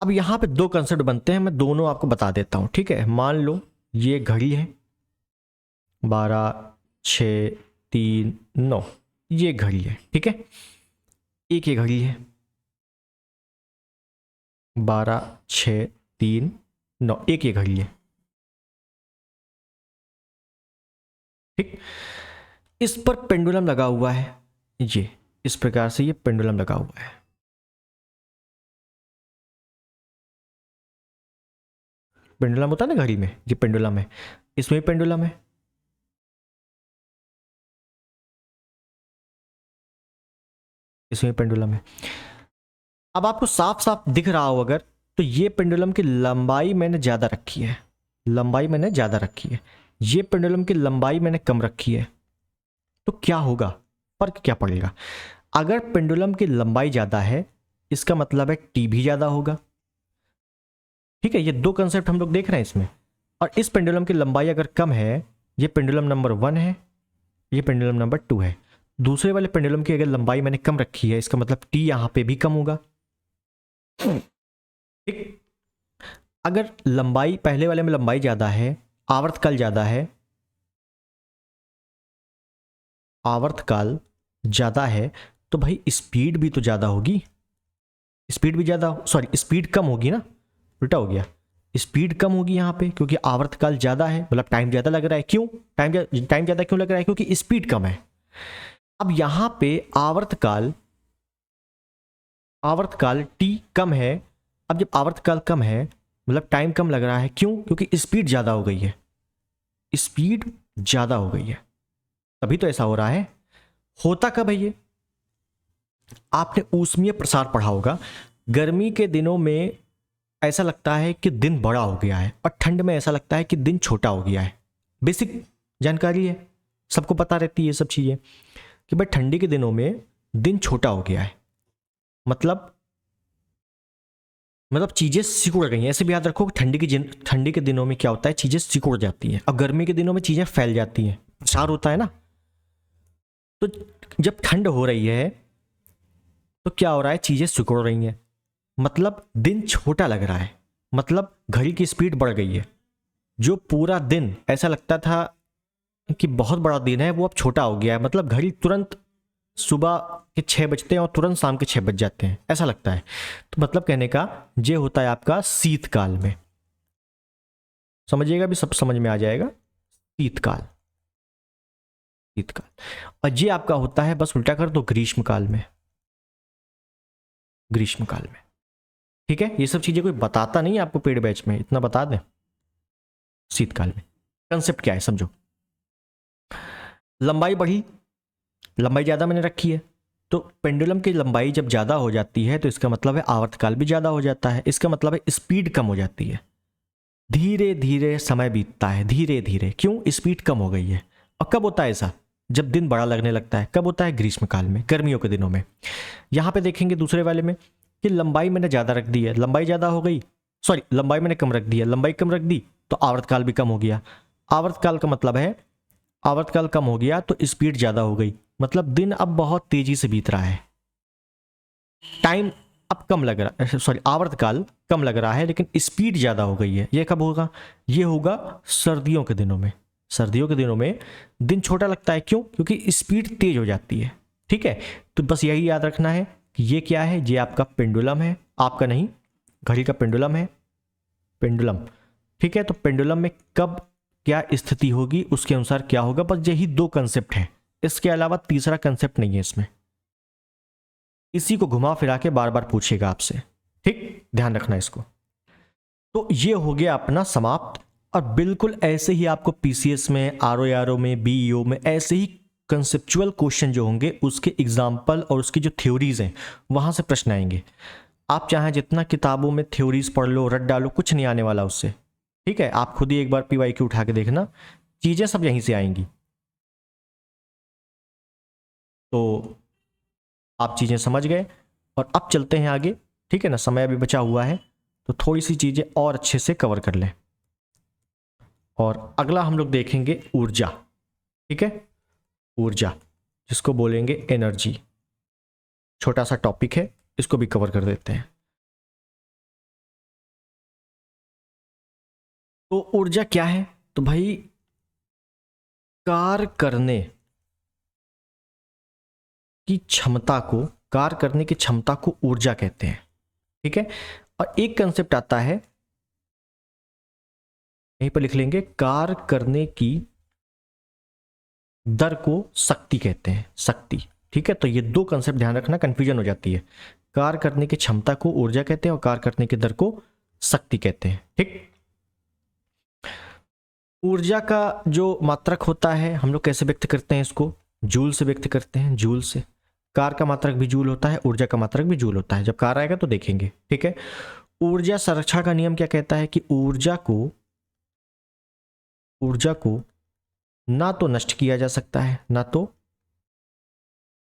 A: अब यहां पे दो कंसेप्ट बनते हैं, मैं दोनों आपको बता देता हूं, ठीक है। मान लो ये घड़ी है 12:06:03:09, ये घड़ी है, ठीक है। एक ये घड़ी है 12:06:03:09, एक ये घड़ी है, ठीक। इस पर पेंडुलम लगा हुआ है, ये इस प्रकार से ये पेंडुलम लगा हुआ है। पेंडुलम होता है ना घड़ी में, ये पेंडुलम है, इसमें भी पेंडुलम है, इसमें पेंडुलम है। अब आपको साफ साफ दिख रहा हो अगर, तो ये पेंडुलम की लंबाई मैंने ज्यादा रखी है, लंबाई मैंने ज्यादा रखी है, ये पेंडुलम की लंबाई मैंने कम रखी है। तो क्या होगा, फर्क क्या पड़ेगा? अगर पेंडुलम की लंबाई ज्यादा है इसका मतलब है टी भी ज्यादा होगा, ठीक है। ये दो कंसेप्ट हम लोग देख रहे हैं इसमें। और इस पेंडुलम की लंबाई अगर कम है, ये पेंडुलम नंबर 1 है, ये पेंडुलम नंबर 2 है, दूसरे वाले पेंडुलम की अगर लंबाई मैंने कम रखी है इसका मतलब टी यहां पे भी कम होगा, ठीक। अगर लंबाई पहले वाले में लंबाई ज्यादा है, आवर्तकाल ज्यादा है, आवर्तकाल ज्यादा है, तो भाई स्पीड भी तो ज्यादा होगी, स्पीड भी ज्यादा, सॉरी स्पीड कम होगी ना, उल्टा हो गया, स्पीड कम होगी यहाँ पे, क्योंकि आवर्तकाल ज्यादा है, मतलब टाइम ज्यादा लग रहा है। क्यों टाइम ज्यादा क्यों लग रहा है? क्योंकि स्पीड कम है। अब यहां पे आवर्तकाल, आवर्तकाल टी कम है। अब जब आवर्तकाल कम है मतलब टाइम कम लग रहा है, क्यों? क्योंकि स्पीड ज्यादा हो गई है, स्पीड ज्यादा हो गई है, तभी तो ऐसा हो रहा है। होता कब है ये? आपने ऊष्मीय प्रसार पढ़ा होगा, गर्मी के दिनों में ऐसा लगता है कि दिन बड़ा हो गया है और ठंड में ऐसा लगता है कि दिन छोटा हो गया है। बेसिक जानकारी है, सबको पता रहती है ये सब चीजें कि भाई ठंडी के दिनों में दिन छोटा हो गया है, मतलब चीजें सिकुड़ गई हैं। ऐसे भी याद रखो कि ठंडी के दिनों में क्या होता है, चीजें सिकुड़ जाती हैं, और गर्मी के दिनों में चीजें फैल जाती हैं, प्रसार होता है ना। तो जब ठंड हो रही है तो क्या हो रहा है, चीजें सिकुड़ रही हैं, मतलब दिन छोटा लग रहा है, मतलब घड़ी की स्पीड बढ़ गई है। जो पूरा दिन ऐसा लगता था कि बहुत बड़ा दिन है, वो अब छोटा हो गया है, मतलब घड़ी तुरंत सुबह के 6 बजते हैं और तुरंत शाम के 6 बज जाते हैं, ऐसा लगता है। तो मतलब कहने का ये होता है आपका शीतकाल में, समझिएगा भी, सब समझ में आ जाएगा। शीतकाल, शीतकाल। और ये आपका होता है, बस उल्टा कर दो, ग्रीष्मकाल में, ग्रीष्मकाल में, ठीक है। ये सब चीजें कोई बताता नहीं है आपको पेड बैच में, इतना बता दें। शीतकाल में कंसेप्ट क्या है समझो, लंबाई बढ़ी, लंबाई ज्यादा मैंने रखी है, तो पेंडुलम की लंबाई जब ज्यादा हो जाती है तो इसका मतलब है आवर्तकाल भी ज्यादा हो जाता है, इसका मतलब है स्पीड कम हो जाती है, धीरे धीरे समय बीतता है, धीरे धीरे, क्यों? स्पीड कम हो गई है। और कब होता है ऐसा? जब दिन बड़ा लगने लगता है। कब होता है? ग्रीष्मकाल में, गर्मियों के दिनों में। यहां पे देखेंगे दूसरे वाले में कि लंबाई मैंने ज्यादा रख दी है, लंबाई ज्यादा हो गई, सॉरी लंबाई मैंने कम रख दी है, लंबाई कम रख दी तो आवर्तकाल भी कम हो गया। आवर्तकाल का मतलब है, आवर्तकाल कम हो गया तो स्पीड ज्यादा हो गई, मतलब दिन अब बहुत तेजी से बीत रहा है, टाइम अब कम लग रहा है, सॉरी आवर्तकाल कम लग रहा है लेकिन स्पीड ज्यादा हो गई है। ये कब होगा? ये होगा सर्दियों के दिनों में। सर्दियों के दिनों में दिन छोटा लगता है, क्यों? क्योंकि स्पीड तेज हो जाती है, ठीक है। तो बस यही याद रखना है कि ये क्या है, ये आपका पेंडुलम है, आपका नहीं, घड़ी का पेंडुलम है, पेंडुलम, ठीक है। तो पेंडुलम में कब क्या स्थिति होगी उसके अनुसार क्या होगा, बस यही दो कंसेप्ट है, इसके अलावा तीसरा कंसेप्ट नहीं है इसमें। इसी को घुमा फिरा के बार बार पूछेगा आपसे, ठीक, ध्यान रखना इसको। तो ये हो गया अपना समाप्त। और बिल्कुल ऐसे ही आपको पीसीएस में, आरओ में, बीईओ में ऐसे ही कंसेप्चुअल क्वेश्चन जो होंगे उसके एग्जाम्पल और उसकी जो थ्योरीज हैं वहां से प्रश्न आएंगे। आप चाहे जितना किताबों में थ्योरीज पढ़ लो, रट डालो, कुछ नहीं आने वाला उससे, ठीक है। आप खुद ही एक बार पीवाईक्यू उठा के देखना, चीजें सब यहीं से आएंगी। तो आप चीज़ें समझ गए और अब चलते हैं आगे, ठीक है ना, समय अभी बचा हुआ है तो थोड़ी सी चीज़ें और अच्छे से कवर कर लें। और अगला हम लोग देखेंगे ऊर्जा, ठीक है, ऊर्जा जिसको बोलेंगे एनर्जी। छोटा सा टॉपिक है, इसको भी कवर कर देते हैं। तो ऊर्जा क्या है? तो भाई कार्य करने की क्षमता को, कार्य करने की क्षमता को ऊर्जा कहते हैं, ठीक है। और एक कंसेप्ट आता है, यहीं पर लिख लेंगे, कार्य करने की दर को शक्ति कहते हैं, शक्ति, ठीक है। तो ये दो कंसेप्ट ध्यान रखना, कंफ्यूजन हो जाती है। कार्य करने की क्षमता को ऊर्जा कहते हैं और कार्य करने की दर को शक्ति कहते हैं, ठीक। ऊर्जा का जो मात्रक होता है हम लोग कैसे व्यक्त करते हैं इसको? जूल से व्यक्त करते हैं, जूल से। कार का मात्रक भी जूल होता है, ऊर्जा का मात्रक भी जूल होता है। जब कार आएगा तो देखेंगे, ठीक है। ऊर्जा संरक्षण का नियम क्या कहता है कि ऊर्जा को ना तो नष्ट किया जा सकता है, ना तो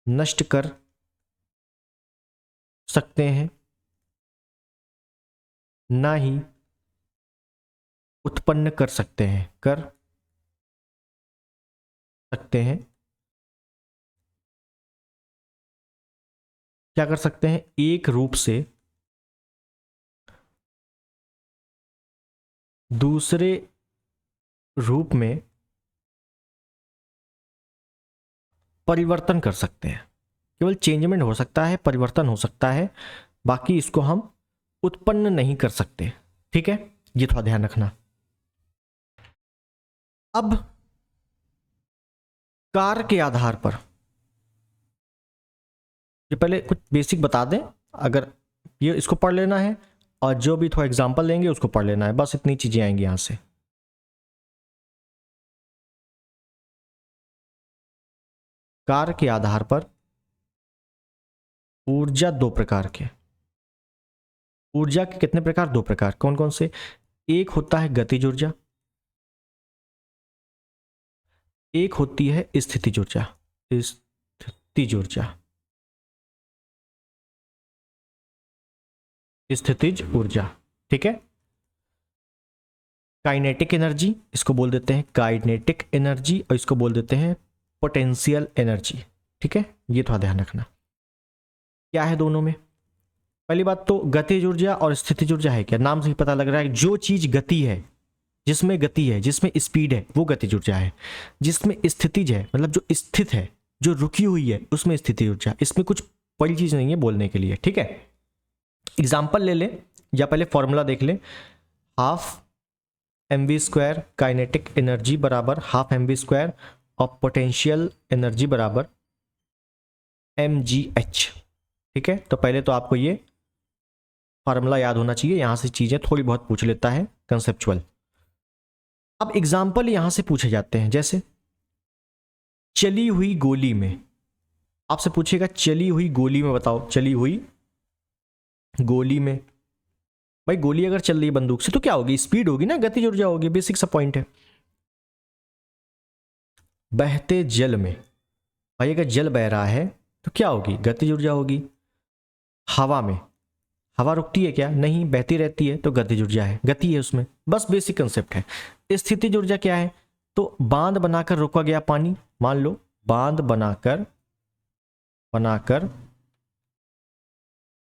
A: नष्ट कर सकते हैं, ना ही उत्पन्न कर सकते हैं, क्या कर सकते हैं? एक रूप से दूसरे रूप में परिवर्तन कर सकते हैं। केवल चेंजमेंट हो सकता है, परिवर्तन हो सकता है, बाकी इसको हम उत्पन्न नहीं कर सकते, ठीक है। ये थोड़ा ध्यान रखना। अब कार्य के आधार पर, ये पहले कुछ बेसिक बता दें, अगर ये इसको पढ़ लेना है और जो भी थोड़ा एग्जांपल लेंगे उसको पढ़ लेना है, बस इतनी चीजें आएंगी यहां से। कार्य के आधार पर ऊर्जा दो प्रकार के, ऊर्जा के कितने प्रकार? दो प्रकार। कौन कौन से? एक होता है गतिज ऊर्जा, एक होती है स्थितिज ऊर्जा। स्थितिज ऊर्जा, स्थितिज ऊर्जा, ठीक है। काइनेटिक एनर्जी इसको बोल देते हैं, काइनेटिक एनर्जी, और इसको बोल देते हैं पोटेंशियल एनर्जी, ठीक है। ये थोड़ा ध्यान रखना क्या है दोनों में। पहली बात तो गतिज ऊर्जा और स्थितिज ऊर्जा है क्या? नाम से ही पता लग रहा है, जो चीज गति है, जिसमें गति है, जिसमें स्पीड है, वो गतिज ऊर्जा है। जिसमें स्थितिज है, मतलब जो स्थित है, जो रुकी हुई है, उसमें स्थितिज ऊर्जा। इसमें कुछ बड़ी चीज नहीं है बोलने के लिए, ठीक है। एग्जाम्पल ले ले या पहले फॉर्मूला देख ले। हाफ mv² काइनेटिक एनर्जी बराबर हाफ mv² और पोटेंशियल एनर्जी बराबर mgh, ठीक है। तो पहले तो आपको ये फार्मूला याद होना चाहिए, यहां से चीजें थोड़ी बहुत पूछ लेता है कंसेप्चुअल। अब एग्जाम्पल यहां से पूछे जाते हैं, जैसे चली हुई गोली में, आपसे पूछेगा चली हुई गोली में बताओ, चली हुई गोली में, भाई गोली अगर चल रही है बंदूक से तो क्या होगी? स्पीड होगी ना, गतिज ऊर्जा होगी, बेसिक सा पॉइंट है। बहते जल में, भाई अगर जल बह रहा है तो क्या होगी? गतिज ऊर्जा होगी। हवा में, हवा रुकती है क्या? नहीं, बहती रहती है, तो गतिज ऊर्जा है, गति है उसमें, बस बेसिक कंसेप्ट है। स्थितिज ऊर्जा क्या है? तो बांध बनाकर रोका गया पानी, मान लो बांध बनाकर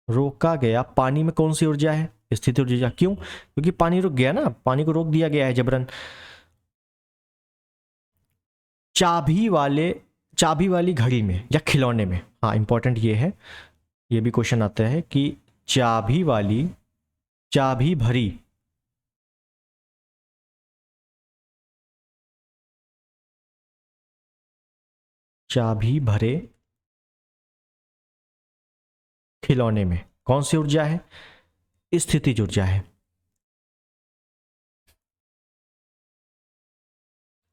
A: रोका गया पानी में कौन सी ऊर्जा है? स्थितिज ऊर्जा। क्यों? क्योंकि पानी रुक गया ना, पानी को रोक दिया गया है जबरन। चाबी वाली घड़ी में या खिलौने में, हाँ इंपॉर्टेंट ये है, ये भी क्वेश्चन आता है कि चाबी भरे खिलौने में कौन सी ऊर्जा है? स्थितिज ऊर्जा है।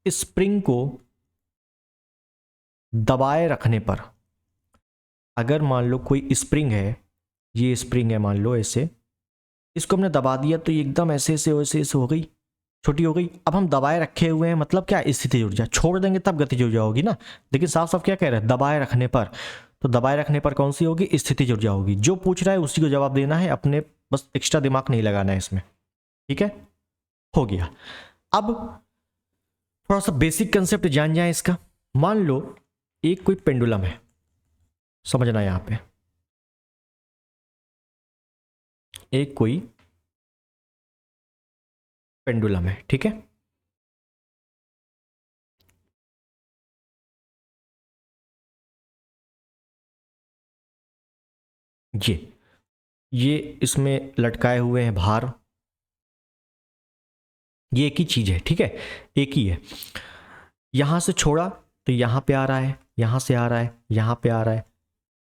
A: स्प्रिंग को दबाए रखने पर, अगर मान लो कोई स्प्रिंग है, ये स्प्रिंग है मान लो ऐसे, इसको हमने दबा दिया तो ये एकदम ऐसे ऐसे हो गई, छोटी हो गई। अब हम दबाए रखे हुए हैं, मतलब क्या, स्थितिज ऊर्जा। छोड़ देंगे तब गतिज ऊर्जा होगी ना, लेकिन साफ साफ क्या कह रहे हैं, दबाए रखने पर। तो दबाए रखने पर कौन सी होगी, स्थितिज ऊर्जा होगी। जो पूछ रहा है उसी को जवाब देना है, अपने बस एक्स्ट्रा दिमाग नहीं लगाना है इसमें। ठीक है, हो गया। अब थोड़ा सा बेसिक कंसेप्ट जान जाए इसका। मान लो एक कोई पेंडुलम है, समझना यहां पे, एक कोई पेंडुलम है, ठीक है। ये इसमें लटकाए हुए हैं भार, ये एक ही चीज है, ठीक है, एक ही है। यहां से छोड़ा तो यहां पे आ रहा है, यहां से आ रहा है, यहां पे आ रहा है,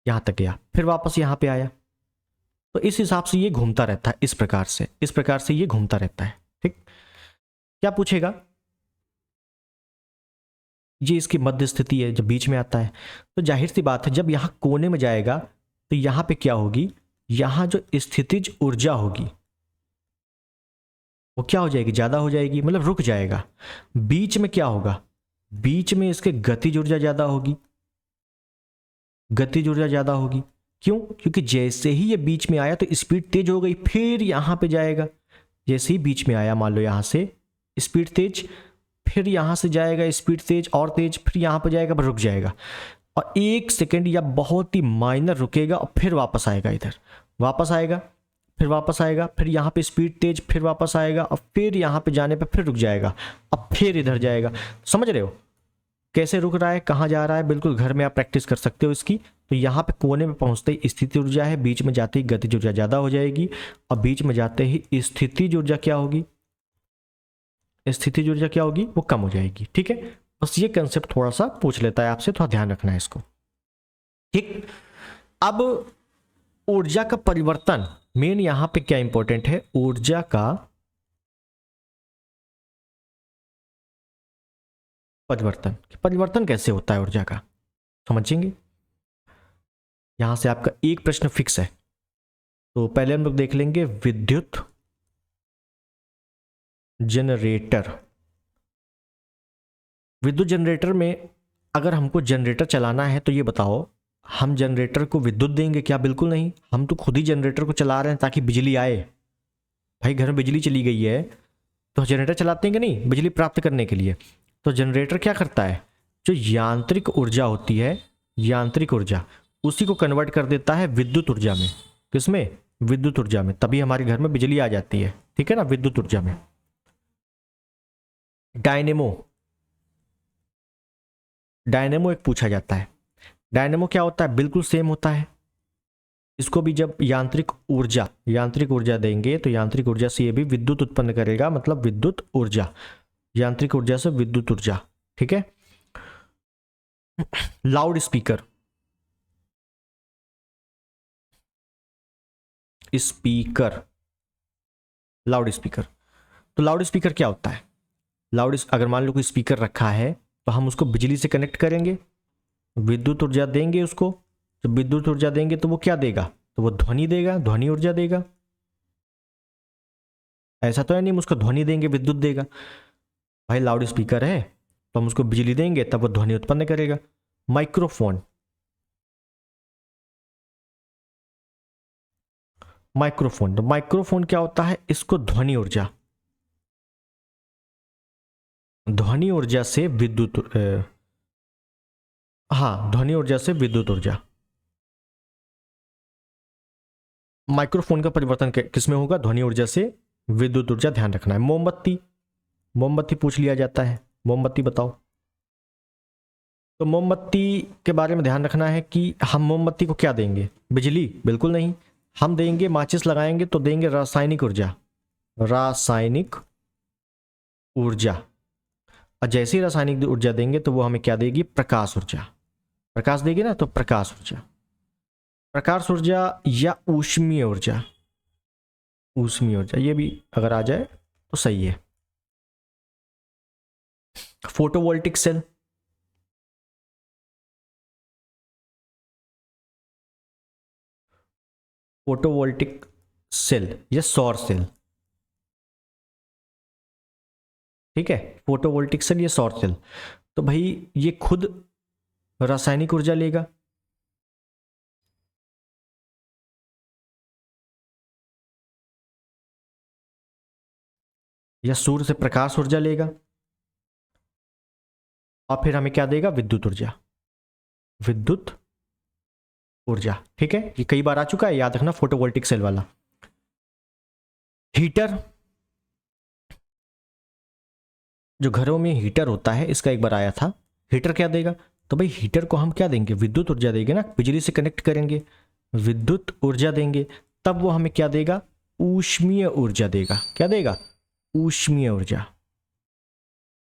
A: यहां तक गया, फिर वापस यहां पे आया। तो इस हिसाब से ये घूमता रहता है, इस प्रकार से, इस प्रकार से ये घूमता रहता है, ठीक। क्या पूछेगा, ये इसकी मध्य स्थिति है, जब बीच में आता है तो जाहिर सी बात है जब यहां कोने में जाएगा तो यहां पे क्या होगी, यहां जो स्थितिज ऊर्जा होगी वो क्या हो जाएगी, ज्यादा हो जाएगी, मतलब रुक जाएगा। बीच में क्या होगा, बीच में इसके गतिज ऊर्जा ज्यादा होगी, गतिज ऊर्जा ज्यादा होगी। क्यों, क्योंकि जैसे ही ये बीच में आया तो स्पीड तेज हो गई, फिर यहां पे जाएगा। जैसे ही बीच में आया, मान लो यहां से स्पीड तेज, फिर यहां से जाएगा स्पीड तेज और तेज, फिर यहां पे जाएगा पर रुक जाएगा, और 1 सेकेंड या बहुत ही माइनर रुकेगा और फिर वापस आएगा, इधर वापस आएगा, फिर वापस आएगा, फिर यहाँ पे स्पीड तेज, फिर वापस आएगा, और फिर यहाँ पे जाने पे फिर रुक जाएगा, अब फिर इधर जाएगा। समझ रहे हो कैसे रुक रहा है, कहाँ जा रहा है, बिल्कुल घर में आप प्रैक्टिस कर सकते हो इसकी। तो यहाँ पे कोने में पहुंचते ही स्थिति ऊर्जा है, बीच में जाते ही गतिज ऊर्जा ज्यादा हो जाएगी, और बीच में जाते ही स्थितिज ऊर्जा क्या होगी, स्थितिज ऊर्जा क्या होगी, वो कम हो जाएगी। ठीक है, बस ये कंसेप्ट थोड़ा सा पूछ लेता है आपसे, थोड़ा ध्यान रखना है इसको, ठीक। अब ऊर्जा का परिवर्तन, मेन यहां पे क्या इंपॉर्टेंट है, ऊर्जा का परिवर्तन। परिवर्तन कैसे होता है ऊर्जा का, समझेंगे। यहां से आपका एक प्रश्न फिक्स है, तो पहले हम लोग देख लेंगे विद्युत जनरेटर। विद्युत जनरेटर में अगर हमको जनरेटर चलाना है तो ये बताओ, हम जनरेटर को विद्युत देंगे क्या, बिल्कुल नहीं, हम तो खुद ही जनरेटर को चला रहे हैं ताकि बिजली आए। भाई घर में बिजली चली गई है तो जनरेटर चलाते हैं कि नहीं, बिजली प्राप्त करने के लिए। तो जनरेटर क्या करता है, जो यांत्रिक ऊर्जा होती है, यांत्रिक ऊर्जा, उसी को कन्वर्ट कर देता है विद्युत ऊर्जा में। किसमें, विद्युत ऊर्जा में, तभी हमारे घर में बिजली आ जाती है, ठीक है ना, विद्युत ऊर्जा में। डायनेमो, डायनेमो एक पूछा जाता है, डायनेमो क्या होता है, बिल्कुल सेम होता है। इसको भी जब यांत्रिक ऊर्जा देंगे तो यांत्रिक ऊर्जा से ये भी विद्युत उत्पन्न करेगा, मतलब विद्युत ऊर्जा, यांत्रिक ऊर्जा से विद्युत ऊर्जा, ठीक है। Loud speaker, speaker, loud speaker, तो लाउड स्पीकर क्या होता है, अगर मान लो कोई स्पीकर रखा है तो हम उसको बिजली से कनेक्ट करेंगे, विद्युत ऊर्जा देंगे उसको, जब विद्युत ऊर्जा देंगे तो वो क्या देगा, तो वो ध्वनि देगा, ध्वनि ऊर्जा देगा। ऐसा तो है नहीं हम उसको ध्वनि देंगे विद्युत देगा, भाई लाउड स्पीकर है तो हम उसको बिजली देंगे तब वो ध्वनि उत्पन्न करेगा। माइक्रोफोन, माइक्रोफोन, तो माइक्रोफोन क्या होता है, इसको ध्वनि ऊर्जा, ध्वनि ऊर्जा से विद्युत हाँ, ध्वनि ऊर्जा से विद्युत ऊर्जा। माइक्रोफोन का परिवर्तन किसमें होगा, ध्वनि ऊर्जा से विद्युत ऊर्जा, ध्यान रखना है। मोमबत्ती, मोमबत्ती पूछ लिया जाता है, मोमबत्ती बताओ। तो मोमबत्ती के बारे में ध्यान रखना है कि हम मोमबत्ती को क्या देंगे, बिजली, बिल्कुल नहीं। हम देंगे, माचिस लगाएंगे तो देंगे रासायनिक ऊर्जा, रासायनिक ऊर्जा, और जैसे ही रासायनिक ऊर्जा देंगे तो वो हमें क्या देगी, प्रकाश ऊर्जा, प्रकाश देगी ना, तो प्रकाश ऊर्जा, प्रकाश ऊर्जा या ऊष्मीय ऊर्जा, ऊष्मीय ऊर्जा, ये भी अगर आ जाए तो सही है। फोटोवोल्टिक सेल, फोटोवोल्टिक सेल या सौर सेल, ठीक है, फोटोवोल्टिक सेल, ये सौर सेल। तो भाई ये खुद रासायनिक ऊर्जा लेगा, या सूर्य से प्रकाश ऊर्जा लेगा, और फिर हमें क्या देगा, विद्युत ऊर्जा, विद्युत ऊर्जा। ठीक है, ये कई बार आ चुका है, याद रखना, फोटोवोल्टिक सेल वाला। हीटर, जो घरों में हीटर होता है, इसका एक बार आया था। हीटर क्या देगा, तो भाई हीटर को हम क्या देंगे, विद्युत ऊर्जा देंगे ना, बिजली से कनेक्ट करेंगे, विद्युत ऊर्जा देंगे, तब वो हमें क्या देगा, ऊष्मीय ऊर्जा देगा। क्या देगा, ऊष्मीय ऊर्जा।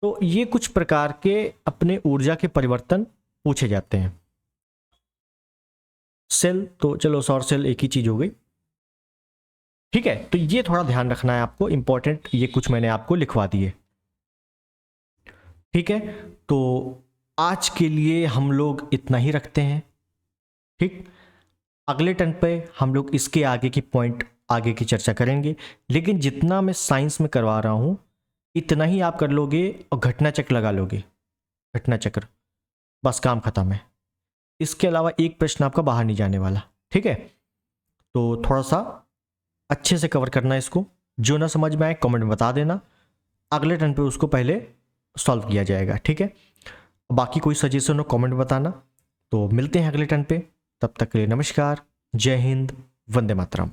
A: तो ये कुछ प्रकार के अपने ऊर्जा के परिवर्तन पूछे जाते हैं। सेल तो चलो, सौर सेल एक ही चीज हो गई। ठीक है, तो ये थोड़ा ध्यान रखना है आपको, इंपॉर्टेंट, ये कुछ मैंने आपको लिखवा दिए। ठीक है, तो आज के लिए हम लोग इतना ही रखते हैं। ठीक, अगले टर्न पे हम लोग इसके आगे की पॉइंट, आगे की चर्चा करेंगे। लेकिन जितना मैं साइंस में करवा रहा हूं इतना ही आप कर लोगे और घटना चक्र लगा लोगे, घटना चक्र, बस काम खत्म है। इसके अलावा एक प्रश्न आपका बाहर नहीं जाने वाला। ठीक है, तो थोड़ा सा अच्छे से कवर करना है इसको, जो ना समझ में आए कमेंट में बता देना, अगले टर्न पे उसको पहले सॉल्व किया जाएगा। ठीक है, बाकी कोई सजेशन हो कमेंट बताना। तो मिलते हैं अगले टर्न पे, तब तक के लिए नमस्कार, जय हिंद, वंदे मातरम।